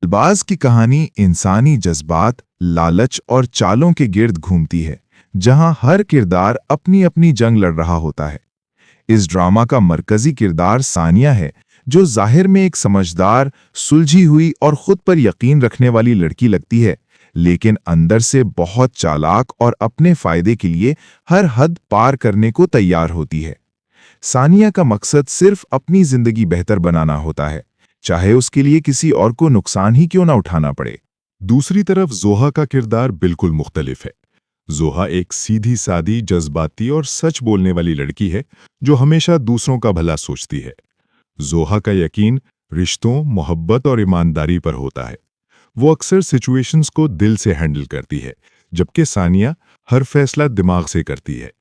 चालबाज की कहानी इंसानी जज्बात, लालच और चालों के गिर्द घूमती है, जहां हर किरदार अपनी अपनी जंग लड़ रहा होता है। इस ड्रामा का मरकजी किरदार सानिया है, जो जाहिर में एक समझदार, सुलझी हुई और खुद पर यकीन रखने वाली लड़की लगती है, लेकिन अंदर से बहुत चालाक और अपने फायदे के लिए हर हद पार करने को तैयार होती है। सानिया का मकसद सिर्फ अपनी जिंदगी बेहतर बनाना होता है, चाहे उसके लिए किसी और को नुकसान ही क्यों ना उठाना पड़े। दूसरी तरफ जोहा का किरदार बिल्कुल मुख्तलिफ है। जोहा एक सीधी सादी, जज्बाती और सच बोलने वाली लड़की है जो हमेशा दूसरों का भला सोचती है। जोहा का यकीन रिश्तों, मोहब्बत और ईमानदारी पर होता है। वो अक्सर सिचुएशंस को दिल से हैंडल करती है, जबकि सानिया हर फैसला दिमाग से करती है।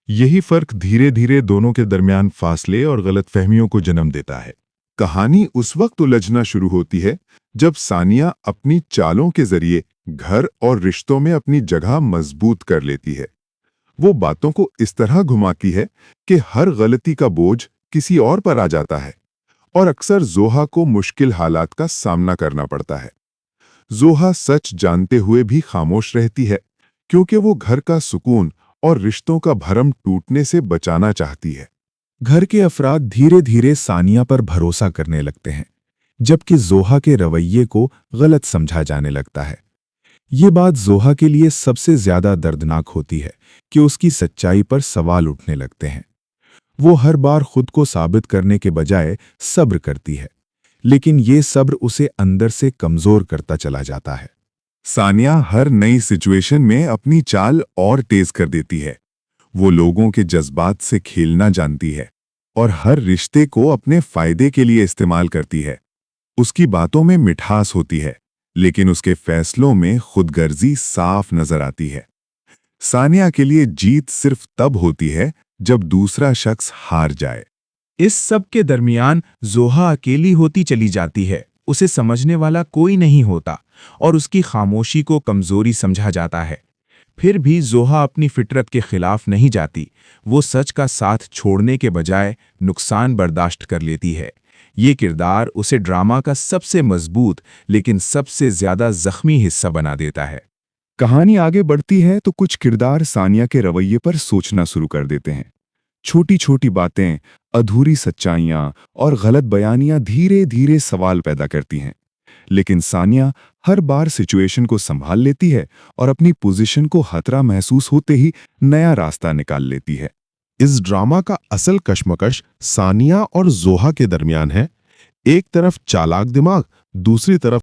यही फर्क धीरे धीरे दोनों के दरमियान फासले और गलतफहमियों को जन्म देता है। कहानी उस वक्त उलझना शुरू होती है जब सानिया अपनी चालों के जरिए घर और रिश्तों में अपनी जगह मजबूत कर लेती है। वो बातों को इस तरह घुमाती है कि हर गलती का बोझ किसी और पर आ जाता है और अक्सर जोहा को मुश्किल हालात का सामना करना पड़ता है। जोहा सच जानते हुए भी खामोश रहती है, क्योंकि वो घर का सुकून और रिश्तों का भरम टूटने से बचाना चाहती है। घर के अफराद धीरे धीरे सानिया पर भरोसा करने लगते हैं, जबकि जोहा के रवैये को गलत समझा जाने लगता है। ये बात जोहा के लिए सबसे ज्यादा दर्दनाक होती है कि उसकी सच्चाई पर सवाल उठने लगते हैं। वो हर बार खुद को साबित करने के बजाय सब्र करती है, लेकिन ये सब्र उसे अंदर से कमजोर करता चला जाता है। सानिया हर नई सिचुएशन में अपनी चाल और तेज कर देती है। वो लोगों के जज्बात से खेलना जानती है और हर रिश्ते को अपने फायदे के लिए इस्तेमाल करती है। उसकी बातों में मिठास होती है, लेकिन उसके फैसलों में खुदगर्जी साफ नजर आती है। सानिया के लिए जीत सिर्फ तब होती है जब दूसरा शख्स हार जाए। इस सब के दरमियान जोहा अकेली होती चली जाती है। उसे समझने वाला कोई नहीं होता और उसकी खामोशी को कमजोरी समझा जाता है। फिर भी जोहा अपनी फितरत के खिलाफ नहीं जाती। वो सच का साथ छोड़ने के बजाय नुकसान बर्दाश्त कर लेती है। ये किरदार उसे ड्रामा का सबसे मजबूत लेकिन सबसे ज्यादा जख्मी हिस्सा बना देता है। कहानी आगे बढ़ती है तो कुछ किरदार सानिया के रवैये पर सोचना शुरू कर देते हैं। छोटी छोटी बातें, अधूरी सच्चाइयां और गलत बयानियां धीरे धीरे सवाल पैदा करती हैं। लेकिन सानिया हर बार सिचुएशन को संभाल लेती है और अपनी पोजीशन को खतरा महसूस होते ही नया रास्ता निकाल लेती है। इस ड्रामा का असल कश्मकश सानिया और जोहा के दरमियान है। एक तरफ चालाक दिमाग, दूसरी तरफ